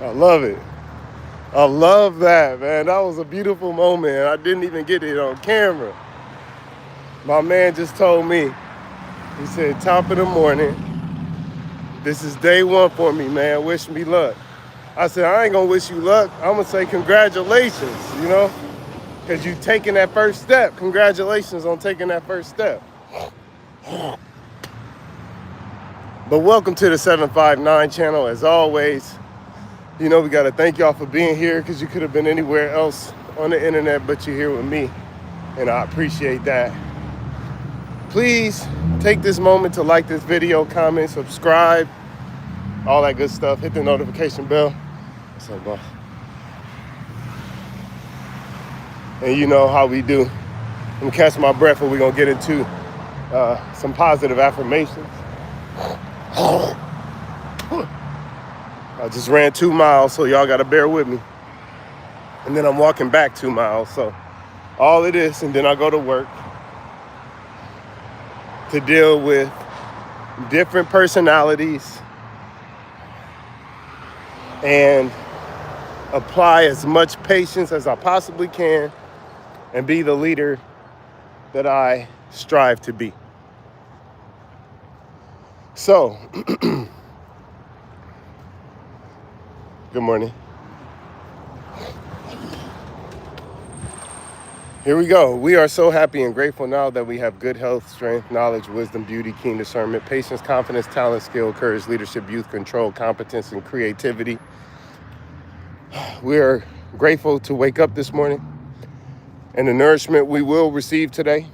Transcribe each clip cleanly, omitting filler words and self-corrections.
I love it. I love that, man. That was a beautiful moment. I didn't even get it on camera. My man just told me, he said, top of the morning, this is day one for me, man. Wish me luck. I said, I ain't gonna wish you luck. I'm gonna say congratulations, because you taking that first step. Congratulations on taking that first step. But welcome to the 759 channel. As always, we got to thank y'all for being here because you could have been anywhere else on the internet, but you're here with me, and I appreciate that. Please take this moment to like this video, comment, subscribe, all that good stuff. Hit the notification bell. What's up, boss? And you know how we do. I'm going to catch my breath and we're going to get into some positive affirmations. I just ran 2 miles, so y'all got to bear with me. And then I'm walking back 2 miles, so all of this, and then I go to work to deal with different personalities and apply as much patience as I possibly can and be the leader that I strive to be. So, good morning. Here we go. We are so happy and grateful now that we have good health, strength, knowledge, wisdom, beauty, keen discernment, patience, confidence, talent, skill, courage, leadership, youth, control, competence, and creativity. We are grateful to wake up this morning and the nourishment we will receive today.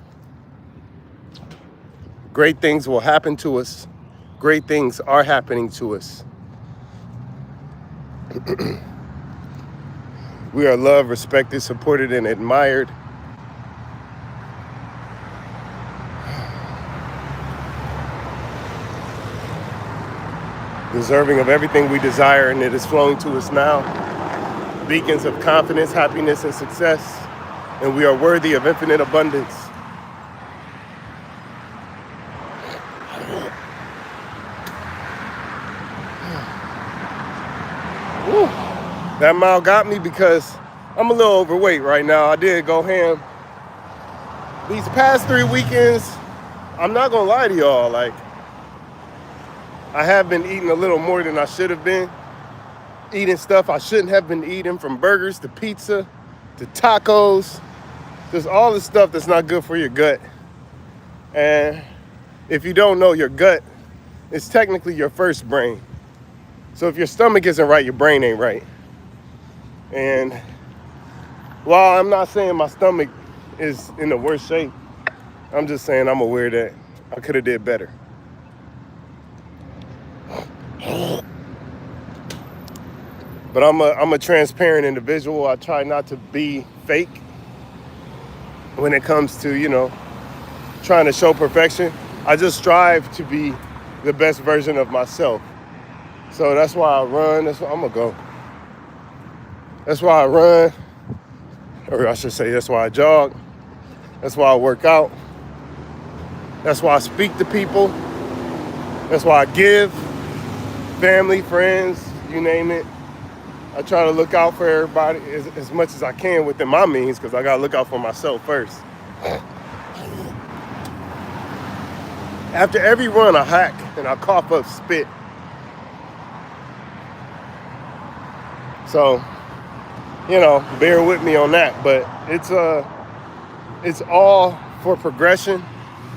Great things will happen to us. Great things are happening to us. We are loved, respected, supported, and admired. Deserving of everything we desire, and it is flowing to us now. Beacons of confidence, happiness, and success, and we are worthy of infinite abundance. Woo. That mile got me because I'm a little overweight right now. I did go ham. These past 3 weekends, I'm not gonna lie to y'all, I have been eating a little more than I should have been. Eating stuff I shouldn't have been eating, from burgers to pizza to tacos. Just all the stuff that's not good for your gut. And if you don't know, your gut is technically your first brain. So if your stomach isn't right, your brain ain't right. And while I'm not saying my stomach is in the worst shape, I'm just saying I'm aware that I could have did better. But I'm a transparent individual. I try not to be fake when it comes to, trying to show perfection. I just strive to be the best version of myself. So that's why I run. That's why I'm going to go. That's why I run. Or I should say that's why I jog. That's why I work out. That's why I speak to people. That's why I give. Family, friends, you name it. I try to look out for everybody as much as I can within my means, because I got to look out for myself first. After every run, I hack and I cough up spit. So, bear with me on that. But it's all for progression.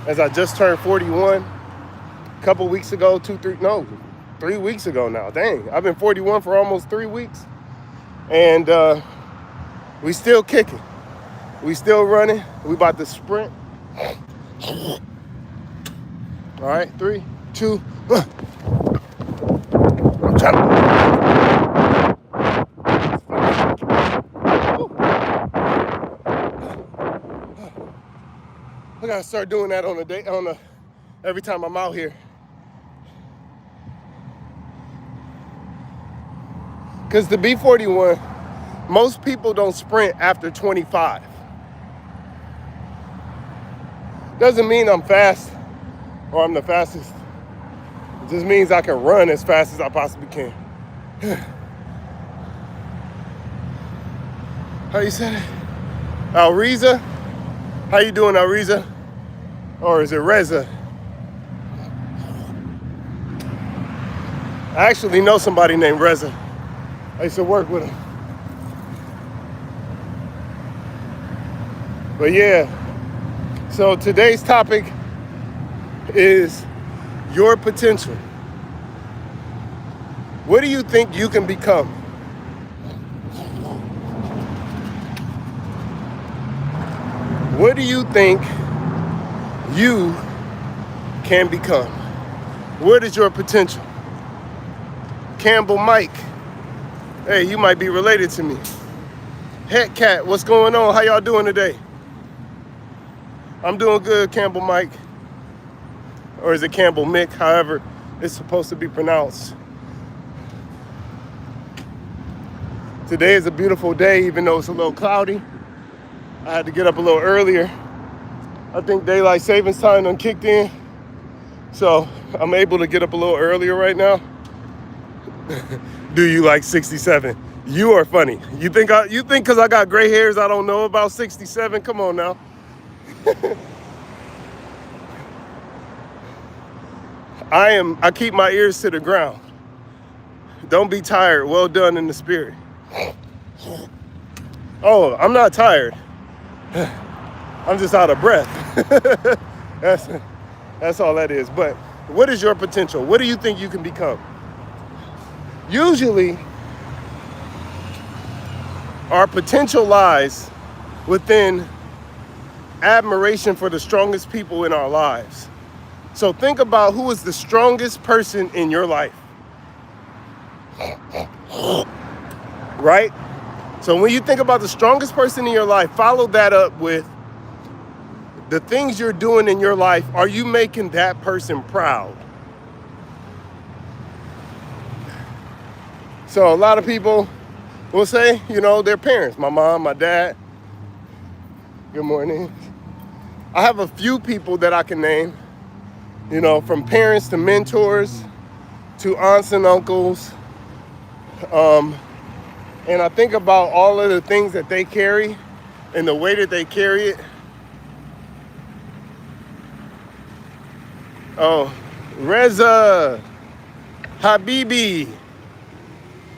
As I just turned 41 a couple weeks ago, 3 weeks ago now. Dang, I've been 41 for almost 3 weeks. And we still kicking. We still running. We about to sprint. All right, 3, 2, 1. I'm trying to... I gotta start doing that every time I'm out here. Because to be 41, most people don't sprint after 25. Doesn't mean I'm fast or I'm the fastest. It just means I can run as fast as I possibly can. How you say it? Alriza? How you doing, Alriza? Or is it Reza? I actually know somebody named Reza. I used to work with him. But yeah, so today's topic is your potential. What do you think you can become? What do you think you can become? What is your potential? Campbell Mike. Hey, you might be related to me. Het Cat, what's going on? How y'all doing today? I'm doing good, Campbell Mike. Or is it Campbell Mick? However it's supposed to be pronounced. Today is a beautiful day, even though it's a little cloudy. I had to get up a little earlier. I think daylight savings time done kicked in. So I'm able to get up a little earlier right now. Do you like 67? You are funny. You think because I got gray hairs I don't know about 67? Come on now. I keep my ears to the ground. Don't be tired. Well done in the spirit. Oh, I'm not tired. I'm just out of breath. That's all that is. But what is your potential? What do you think you can become? Usually, our potential lies within admiration for the strongest people in our lives. So think about who is the strongest person in your life. Right? So when you think about the strongest person in your life, follow that up with the things you're doing in your life. Are you making that person proud? So a lot of people will say, their parents, my mom, my dad. Good morning. I have a few people that I can name, from parents to mentors to aunts and uncles. And I think about all of the things that they carry and the way that they carry it. Oh, Reza, Habibi.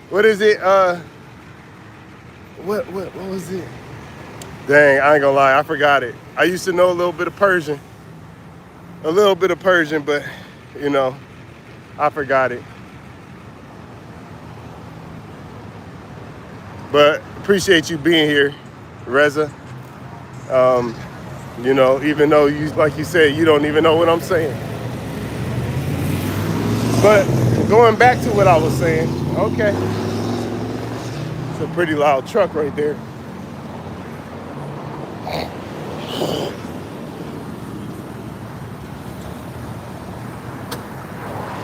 What is it? What was it? Dang, I ain't gonna lie, I forgot it. I used to know a little bit of Persian. But, I forgot it. But appreciate you being here, Reza. Even though like you said, you don't even know what I'm saying. But going back to what I was saying, okay. It's a pretty loud truck right there.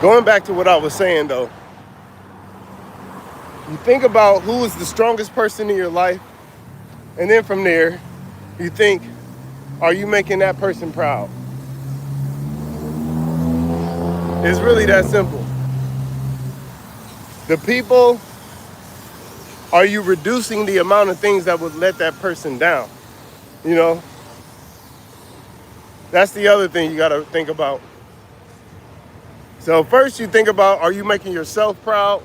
Going back to what I was saying though, you think about who is the strongest person in your life, and then from there, you think, are you making that person proud? It's really that simple. The people, are you reducing the amount of things that would let that person down? That's the other thing you gotta think about. So first you think about, are you making yourself proud?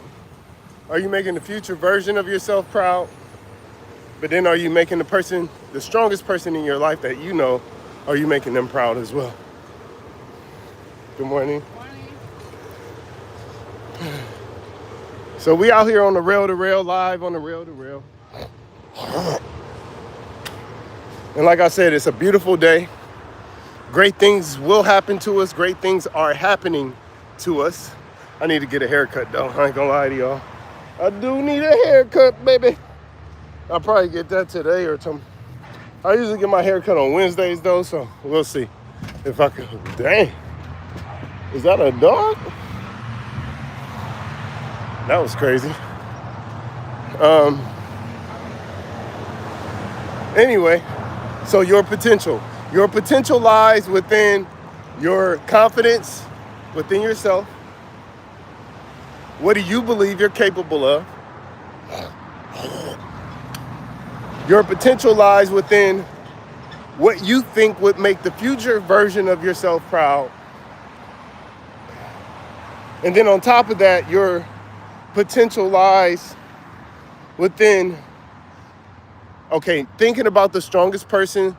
Are you making the future version of yourself proud? But then are you making the strongest person in your life that you know, are you making them proud as well? Good morning. So we out here on the rail to rail, live on the rail to rail. And like I said, it's a beautiful day. Great things will happen to us. Great things are happening to us. I need to get a haircut though. I ain't gonna lie to y'all. I do need a haircut, baby. I'll probably get that today or something. I usually get my haircut on Wednesdays though, so we'll see if I can. Dang. Is that a dog? That was crazy. Anyway, so your potential. Your potential lies within your confidence, within yourself. What do you believe you're capable of? Your potential lies within what you think would make the future version of yourself proud. And then on top of that, your potential lies within, okay, thinking about the strongest person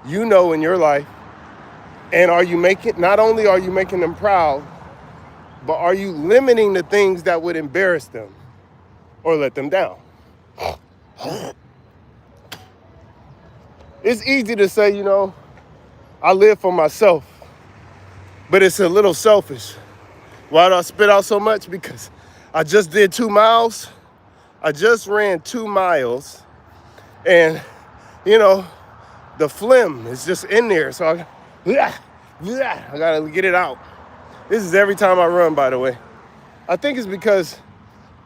you know in your life. And are you making, not only are you making them proud, but are you limiting the things that would embarrass them or let them down? It's easy to say, I live for myself, but it's a little selfish. Why do I spit out so much? Because I just did 2 miles. I just ran 2 miles, and the phlegm is just in there. So I gotta get it out. This is every time I run, by the way. I think it's because,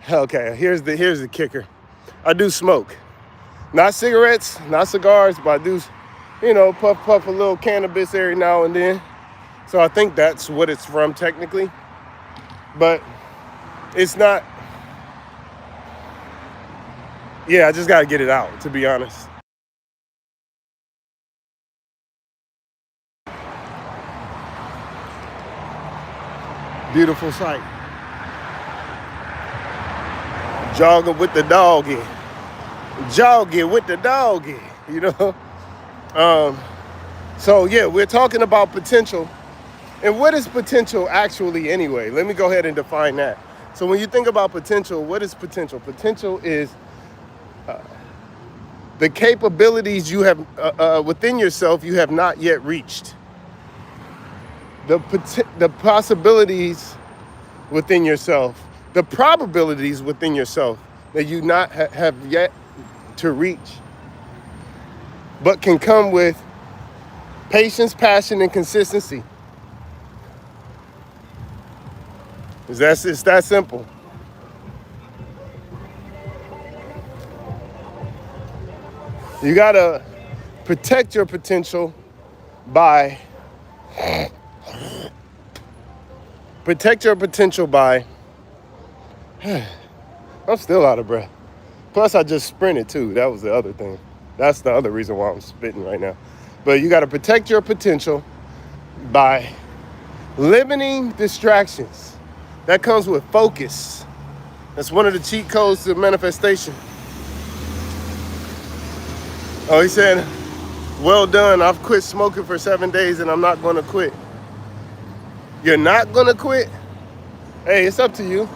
okay, here's the kicker. I do smoke. Not cigarettes, not cigars, but I do, puff a little cannabis every now and then. So I think that's what it's from technically. But it's not, yeah, I just gotta get it out, to be honest. Beautiful sight. Jogging with the doggy. Jogging with the doggy, So yeah, we're talking about potential. And what is potential actually anyway? Let me go ahead and define that. So when you think about potential, what is potential? Potential is the capabilities you have within yourself you have not yet reached. The possibilities within yourself, the probabilities within yourself that you not have yet to reach, but can come with patience, passion, and consistency. It's that simple. You gotta protect your potential by I'm still out of breath. Plus I just sprinted too. That was the other thing. That's the other reason why I'm spitting right now. But you gotta protect your potential by limiting distractions. That comes with focus. That's one of the cheat codes to manifestation. Oh, he said, well done, I've quit smoking for 7 days and I'm not gonna quit. You're not gonna quit? Hey, it's up to you,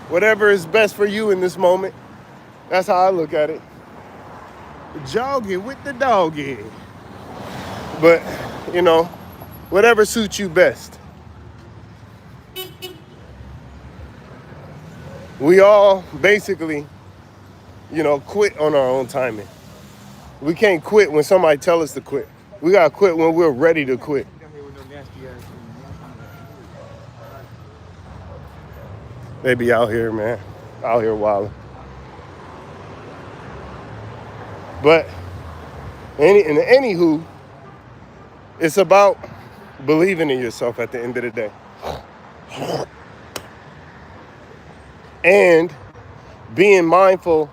Whatever is best for you in this moment. That's how I look at it. Jogging with the doggy. But, whatever suits you best. We all basically, quit on our own timing. We can't quit when somebody tells us to quit. We gotta quit when we're ready to quit. They be out here, man. Out here wilding. But anywho, it's about believing in yourself at the end of the day. And being mindful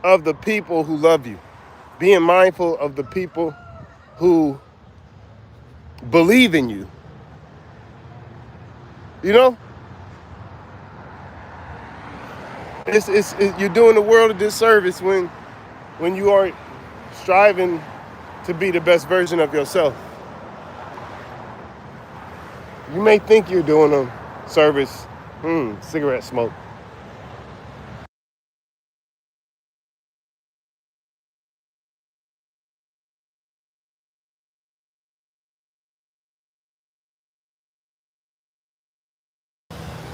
of the people who love you. Being mindful of the people who believe in you. You're doing the world a disservice when you aren't striving to be the best version of yourself. You may think you're doing them service. Cigarette smoke.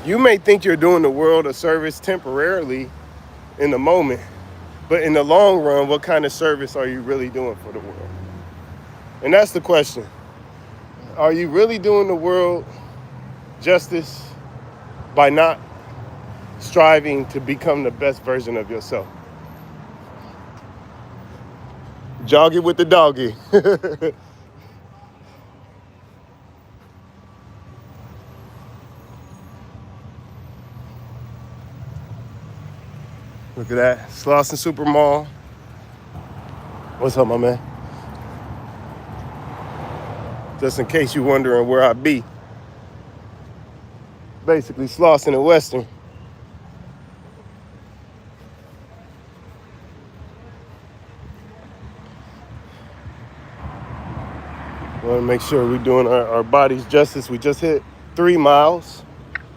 You may think you're doing the world a service temporarily in the moment, but in the long run, what kind of service are you really doing for the world? And that's the question. Are you really doing the world justice by not striving to become the best version of yourself? Jog it with the doggy. Look at that. Slauson Supermall. What's up, my man? Just in case you're wondering where I be. Basically, Slauson and Western. Want to make sure we're doing our bodies justice. We just hit 3 miles,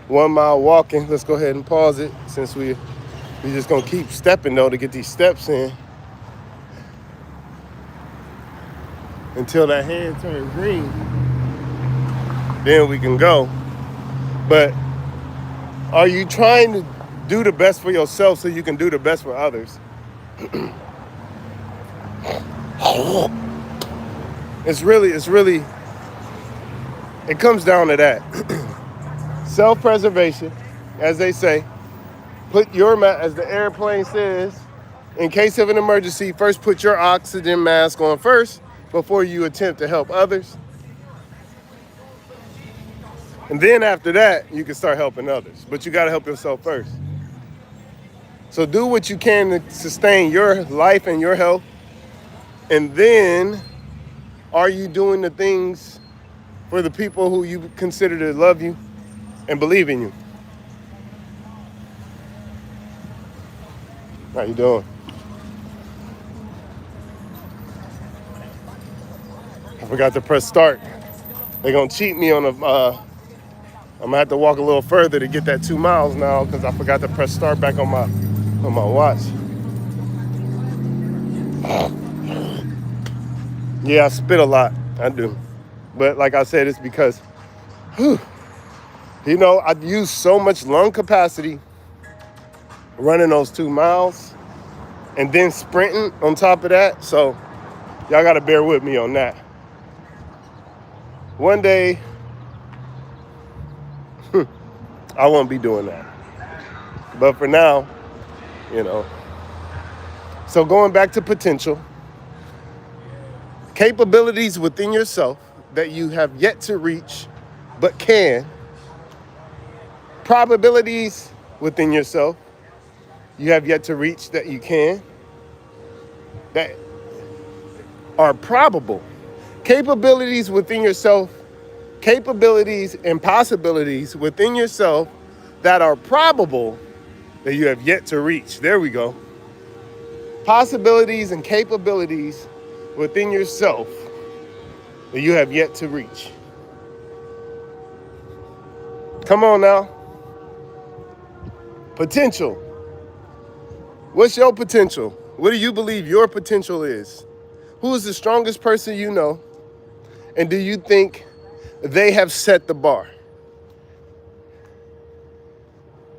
1 mile walking. Let's go ahead and pause it since we just gonna keep stepping though to get these steps in until that hand turns green. Then we can go. But are you trying to do the best for yourself so you can do the best for others? It's really, it comes down to that. Self-preservation, as they say. Put your, as the airplane says, in case of an emergency, first put your oxygen mask on first before you attempt to help others. And then after that, you can start helping others. But you got to help yourself first. So do what you can to sustain your life and your health. And then, are you doing the things for the people who you consider to love you and believe in you? How you doing? I forgot to press start. They're going to cheat me on I'm going to have to walk a little further to get that 2 miles now because I forgot to press start back on my watch. Yeah, I spit a lot. I do. But like I said, it's because, I've used so much lung capacity running those 2 miles and then sprinting on top of that. So y'all got to bear with me on that. One day, I won't be doing that. But for now, So going back to potential, capabilities within yourself that you have yet to reach, but can. Probabilities within yourself you have yet to reach that you can, that are probable. Capabilities within yourself, capabilities and possibilities within yourself that are probable that you have yet to reach. There we go. Possibilities and capabilities within yourself that you have yet to reach. Come on now. Potential. What's your potential? What do you believe your potential is? Who is the strongest person you know? And do you think they have set the bar?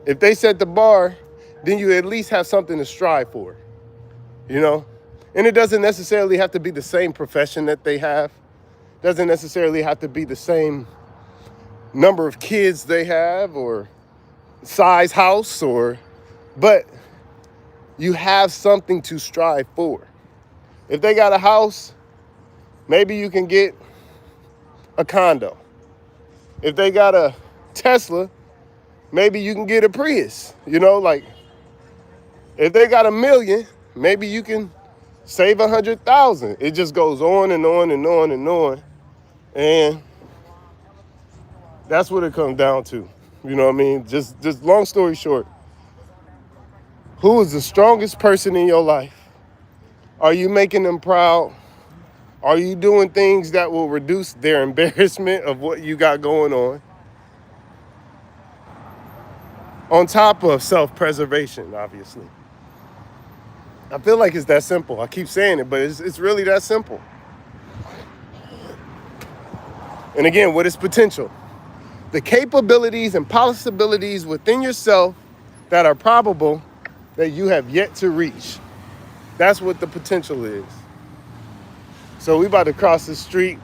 If they set the bar, then you at least have something to strive for, And it doesn't necessarily have to be the same profession that they have. Doesn't necessarily have to be the same number of kids they have or size house but you have something to strive for. If they got a house, maybe you can get a condo. If they got a Tesla, maybe you can get a Prius. If they got $1 million, maybe you can save 100,000. It just goes on and on and on and on. And that's what it comes down to. You know what I mean? Just long story short, who is the strongest person in your life? Are you making them proud? Are you doing things that will reduce their embarrassment of what you got going on? On top of self-preservation, obviously. I feel like it's that simple. I keep saying it, but it's really that simple. And again, what is potential? The capabilities and possibilities within yourself that are probable that you have yet to reach. That's what the potential is. So we about to cross the street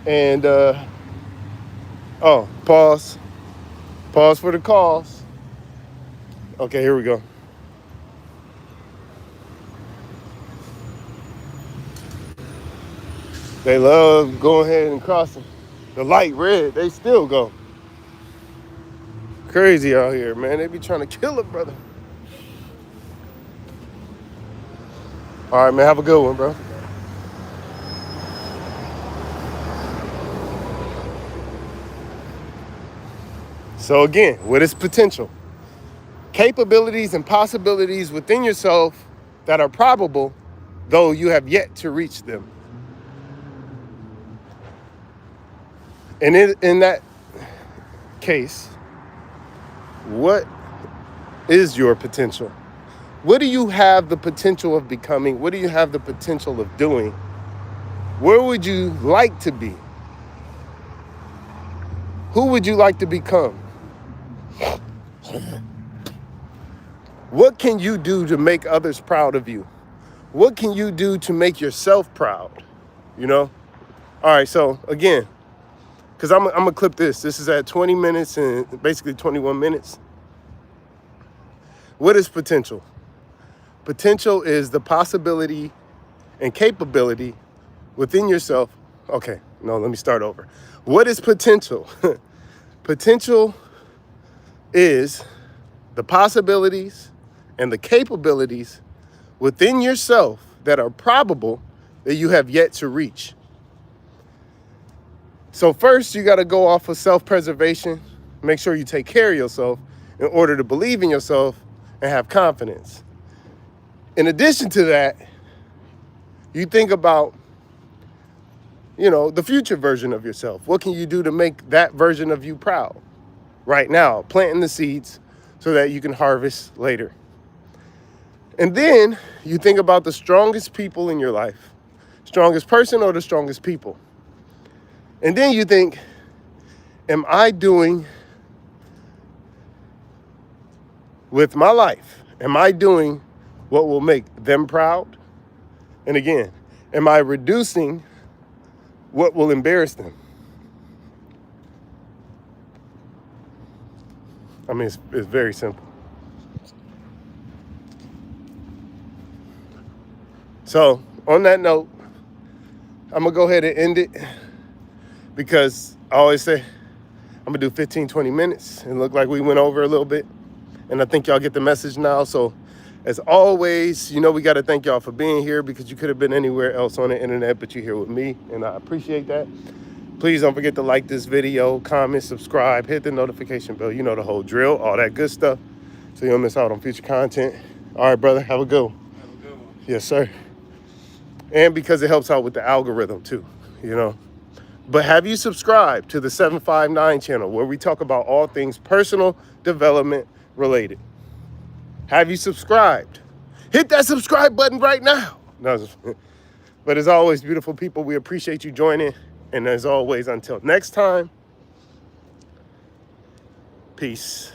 and, pause. Pause for the calls. Okay, here we go. They love going ahead and crossing. The light red, they still go. Crazy out here, man. They be trying to kill a brother. All right, man. Have a good one, bro. So again, what is potential? Capabilities and possibilities within yourself that are probable, though you have yet to reach them. And in that case, what is your potential? What do you have the potential of becoming? What do you have the potential of doing? Where would you like to be? Who would you like to become? What can you do to make others proud of you? What can you do to make yourself proud? You know? All right, so again, because I'm going to clip this. This is at 20 minutes and basically 21 minutes. What is potential? Potential is the possibility and capability within yourself. Okay, no, let me start over. What is potential? Potential is the possibilities and the capabilities within yourself that are probable that you have yet to reach. So first, you got to go off of self-preservation. Make sure you take care of yourself in order to believe in yourself and have confidence. In addition to that, you think about, the future version of yourself. What can you do to make that version of you proud? Right now, planting the seeds so that you can harvest later. And then you think about the strongest people in your life, strongest person or the strongest people. And then you think, am I doing with my life? Am I doing what will make them proud? And again, am I reducing what will embarrass them? I mean, it's very simple. So on that note, I'm going to go ahead and end it because I always say I'm going to do 15, 20 minutes. It looked like we went over a little bit. And I think y'all get the message now. So as always, we got to thank y'all for being here because you could have been anywhere else on the internet, but you're here with me. And I appreciate that. Please don't forget to like this video, comment, subscribe, hit the notification bell. You know the whole drill, all that good stuff. So you don't miss out on future content. All right, brother, have a good one. Have a good one. Yes, sir. And because it helps out with the algorithm too, But have you subscribed to the 759 channel where we talk about all things personal development related? Have you subscribed? Hit that subscribe button right now. No, but as always, beautiful people, we appreciate you joining. And as always, until next time, peace.